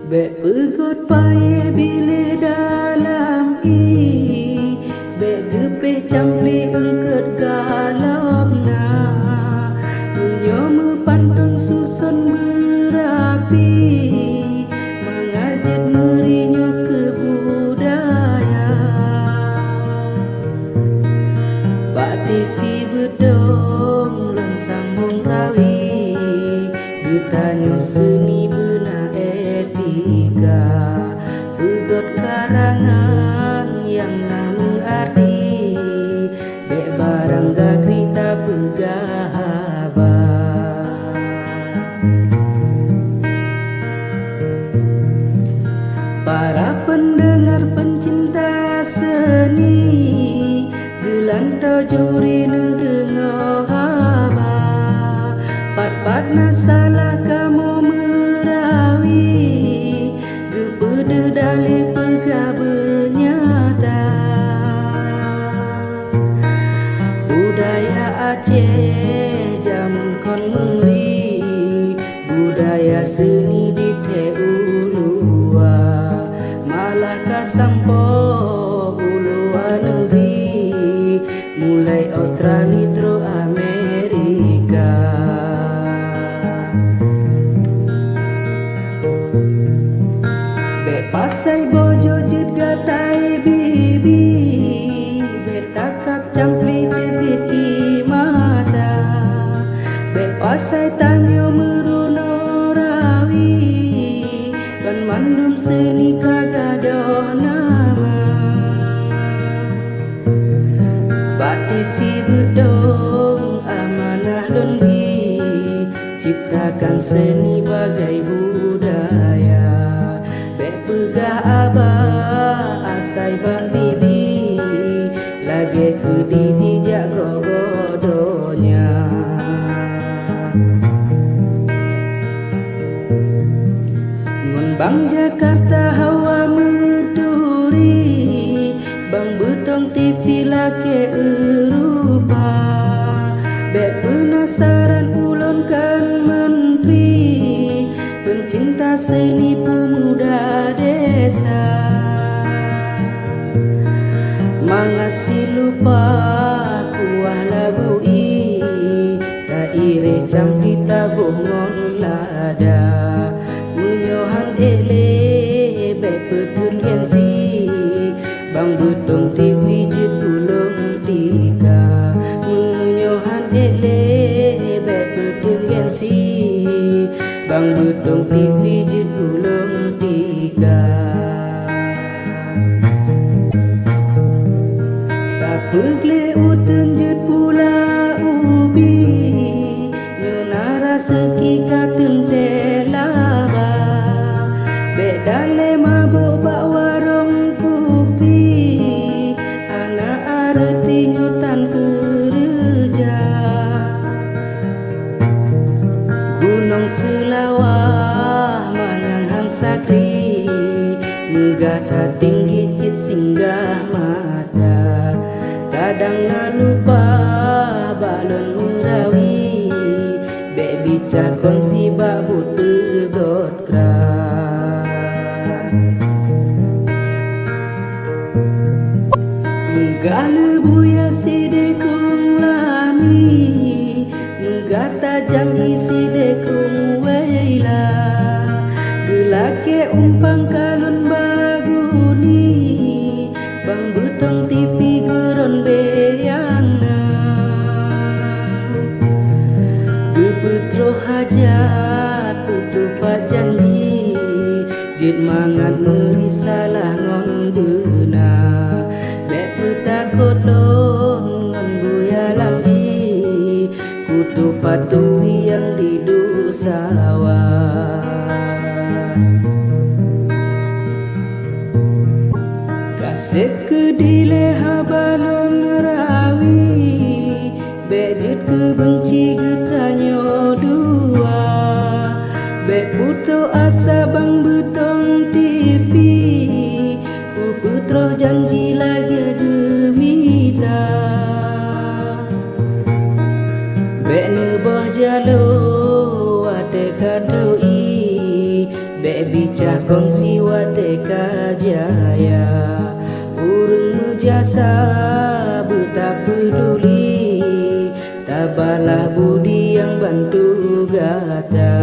Bek pegot paye bile dalam i Bek gepe campli engket galam na Punyo mepantun susun berapi Mengajit merinyo ke budaya Pak TV bedong leng sambung rawi Dutanyo seni bena etika Pegot karangan yang nama arti Dek barang gakrita pegahaba Para pendengar pencinta seni Gelantau juri ngedengar haba Pat-pat nasalah kamu merawi Gepede dali pegah bernyata Budaya Aceh jamun kon meri Budaya seni di Ulua Malaka sampo Ulua negeri Mulai Australia tro Amerika Pasai bojo jut gatai bibi Betakak campli tebit i mata Bek pasai tanyo meruno rawi Ban mandum seni kagado nama Pak TV bedong amanah lonbi Ciptakan seni bagai budaya Pegah abah asai ban bibi Lagi kedini jago godonya Ngon bang Jakarta hawa meduri Bang betong TV lagi Eropa Bek penasaran ulun kan menteri Pencinta seni pemuda desa Mangasi lupa kuah labui Tak ire campli tabuh ngon lada Munyohan ele bek petun gensi Bang betong TV jut ulung tika Munyohan ele bek petun gensi Bang betong TV jut ulung tiga Kapekle utun jut pula ubi Nyonara seki katun telaba Bek dale mabuk bak warung kopi Anak arti nyotan kerja Gunung Selawah Mananhan Sakri Megah tak tinggi cit singgah mata Kadang nak lupa balon merawi Bek bicah konsi bak butuh got kran Megah lebu ya sidekung lami Megah tajam isi dekung weila Gelake umpang kalun baguni Bang betong TV geron beyangna Gepetro hajat tutupat janji Jit mangat merisalah ngon bena Bek petakut long ngon buya lambi Kutupat tuwi yang di Dusawa Kasep kedile habalon rawi Bejut kebenci getanyo dua Bek puto asa bang betong TV Ku putroh janji lagi gemita Bek nebah jalo ate kadoi Bek bicah kongsi wateka jaya urung jasa buta peduli tabahlah budi yang bantu gata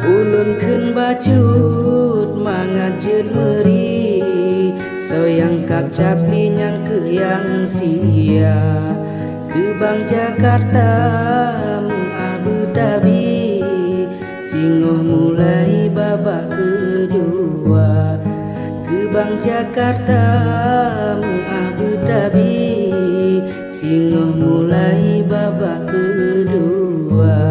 ulun keun bacut mangat jeun meri soyang kap capi nyang ke yang sia ke Bang Jakarta mu Abu Dhabi singoh mulai babak kedua ke Bang Jakarta mu Abu Dhabi singoh mulai babak kedua.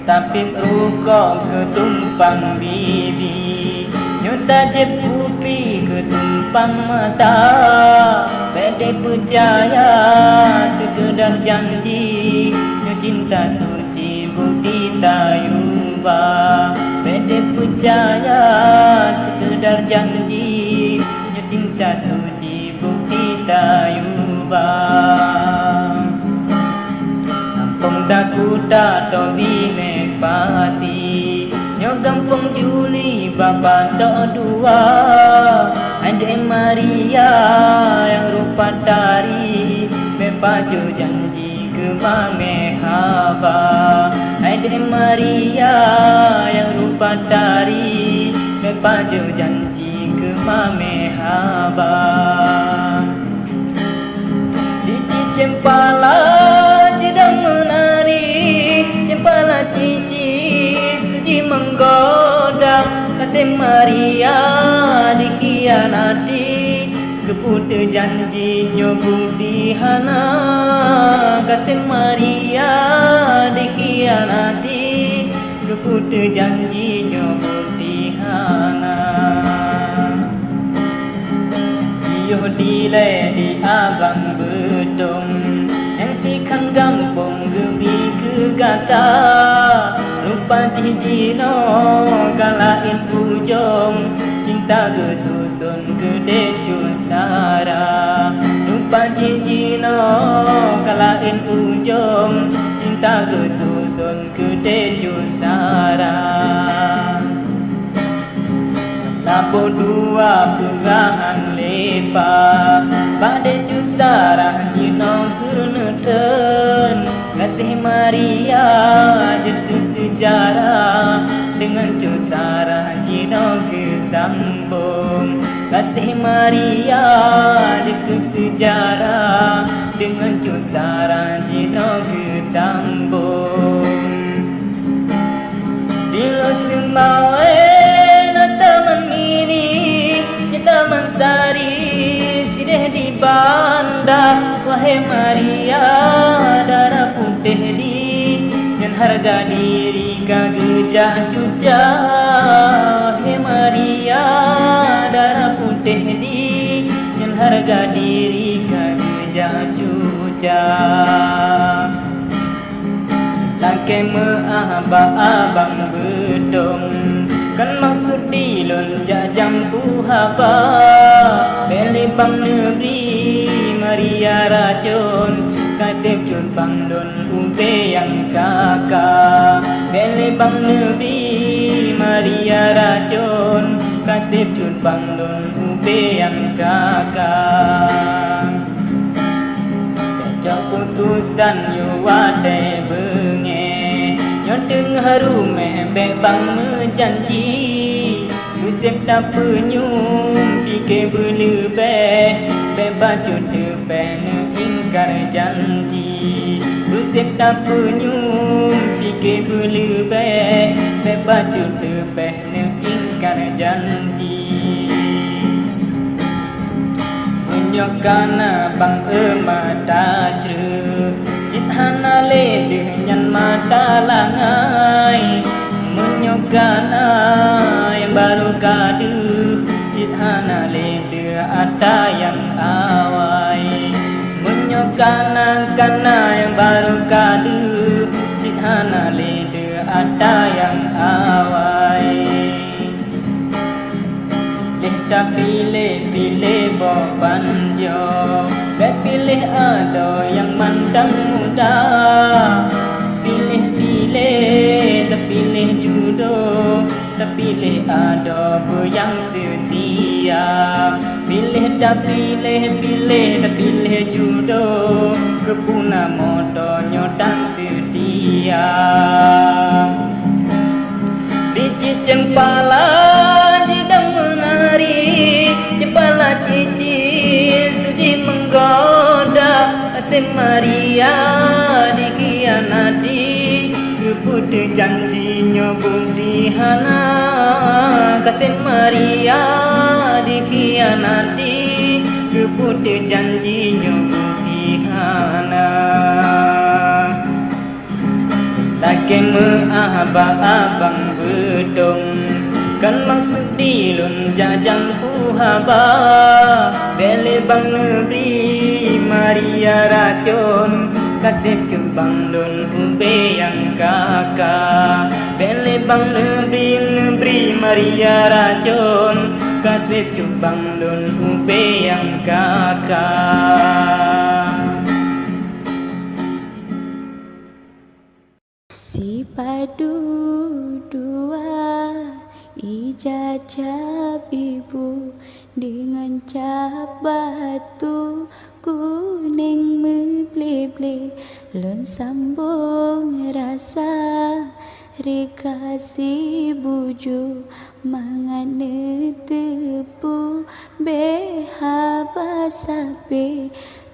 Tapi rukok ketumpang bibi nyuta jet kupi ketumpang mata pede percaya sekedar janji nyo cinta suci bukti tayuba pede percaya sekedar janji nyo cinta suci bukti tayuba Kampung Dakuda to bine pasi nyo kampung Juli bapa to dua Ade Maria yang rupa tari bepaju janji ke mame haba Ade Maria yang rupa tari bepaju janji ke mame haba di Cempala jedang menari Cempala cici suci menggoda kasih Maria dikhianati keputus janji nyobu dihana kasih Maria dikhianati keputus janji nyobu dihana yo dile di abang bedong yang si kan gampong gebi ke gata lupa jijino kalain pujong cinta ke susun ke decun sara lupa jijino kalain pujong cinta ke susun ke decun sara Lapo dua pegangan lepa pada jusarah jinong huneten kasih Maria jatuh sejarah dengan jusarah jinong kesambung kasih Maria jatuh sejarah dengan jusarah jinong kesambung Dilo semawe taman mini di taman sari sideh di banda wahai Maria darah putih di dan harga diri kagejah cuca wahai Maria darah putih di dan harga diri kagejah cuca Lake meahaba abang bedong kan maksud dilon jampu haba beli bang negeri Maria racun kasih cun bang don ube yang kakak beli bang negeri Maria racun kasih cun bang don ube yang kakak Cak putusan yo wate benge Nyoteng harume bebang menjanji Usep tak penyum pike belebe Bebaju tepe ne ingkar janji Usep tak penyum pike belebe Bebaju tepe ne ingkar janji Nyokana bang mata jre Cithana lede nyan mata langai Menyokana yang baru kadu Cithana lede ata yang awai Menyokana kana yang baru kadu Cithana lede ata yang awai dah pilih-pilih banjo, bet pilih ada yang mandang muda. Pilih-pilih, terpilih jodoh, terpilih ada yang setia. Pilih dah pilih-pilih, terpilih jodoh, kepuna modonyo dan setia. Biji cempala sedang menari, cempala cici sudi menggoda. Kasih Maria dikhianati, keputus janjinya bukti hana. Kasih Maria dikhianati, keputus janjinya bukti hana. Laki abang bedong, kan maksud dilun jajang puhaba. Bele bang negeri Maria racun, kasih ke bang lun ube yang kakak. Bele bang negeri Maria racun, kasih ke bang lun ube yang kakak. Si padu dua ijajab ibu dengan cap batu kuning meble-ble, lon sambung rasa rekasi buju mangane tepu behabasabe,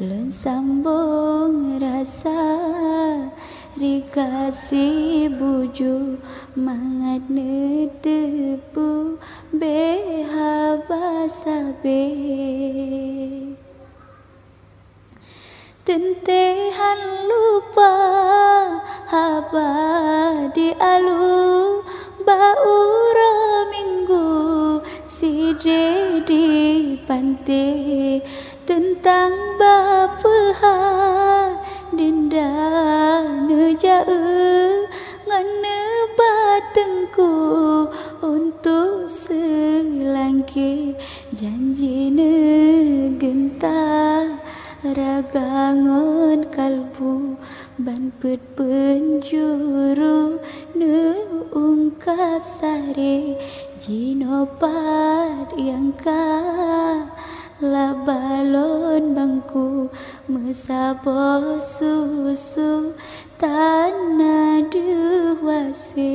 lon sambung rasa rekasi buju mangat netepu behabasabe. Tentehan lupa haba di alu baura minggu si di pantai tentang bapa dinda nejau ngane batengku untuk selangki janji negenta ragangon kalbu ban pet penjuru ne ungkap sare jinopat yang ka la balon bangku mesabo susu tanah dewase.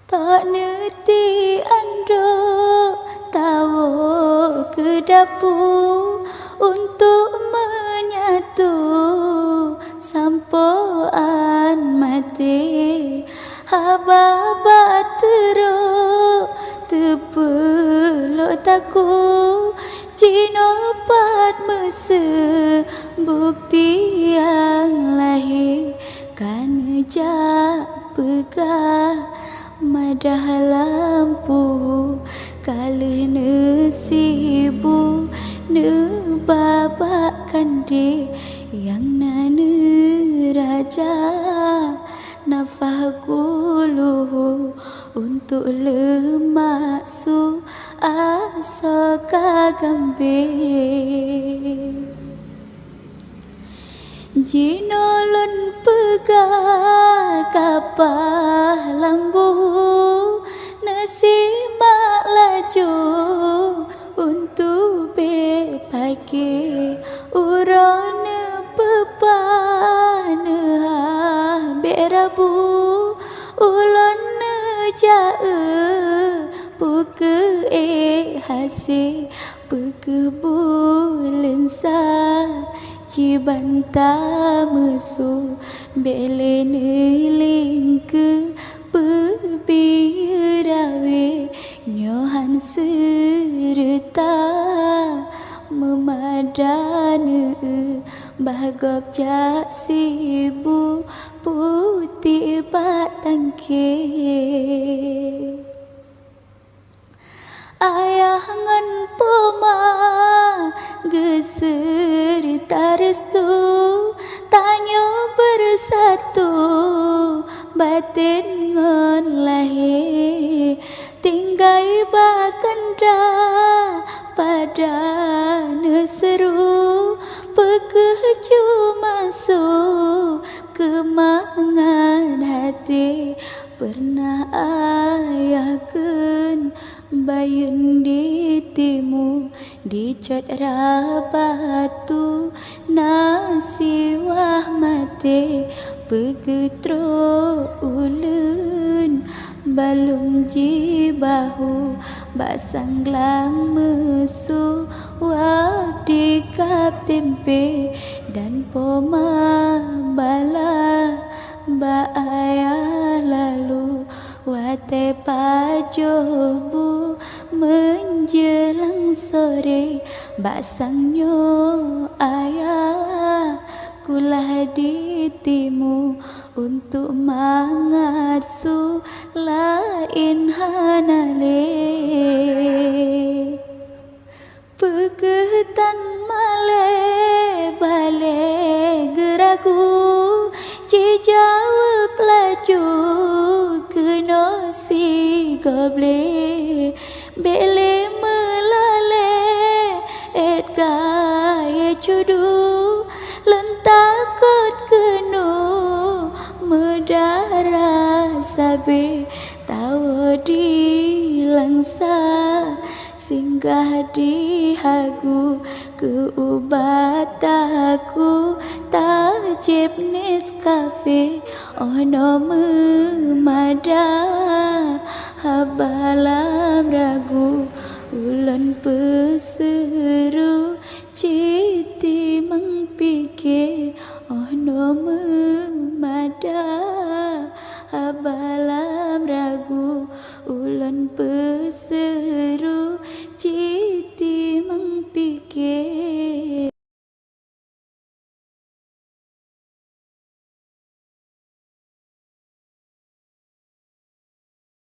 Tak ngerti ando tahu ke dapur untuk menyatu sampoan mati haba teruk tepelok taku jinopat mese bukti yang lahir kan jak pegah madah lampu kali nesibu ne babakan di yang nane raja nafah gulu untuk lemak su asa kagambe. Jinolon pegah kapah lambu nasi mak laju untuk bepake urone pepane berabu ulon jae puke hase puke bulensa cibanta mesu bele nelingke pebirawe nyohan serta memadane bahagop jak sibu putih batangke. Ayah ngan poma geser tarestu tanyo bersatu batin ngan lahir tinggal bakanda pada seru pekeju masuk kemangan hati pernah ayakeun bayun di timu dicot rabatu nasi wah mate pegetro ulun balung jibahu basanglang mesu wadi kap tempe dan poma bala baaya lalu wate pajobu menjelang sore basangnya ayah kulah di timu untuk mangasuh lain hanale pegetan male bale geraku jawab laju kena si goble bele melale et gaya cudu lentakut kenu medara sabe tahu di langsa singgah di hagu keubataku tajib Nescafe ono memada habalam ragu ulan peseru citi mengpikir ono memada habalam ragu ulan peseru citi mengpikir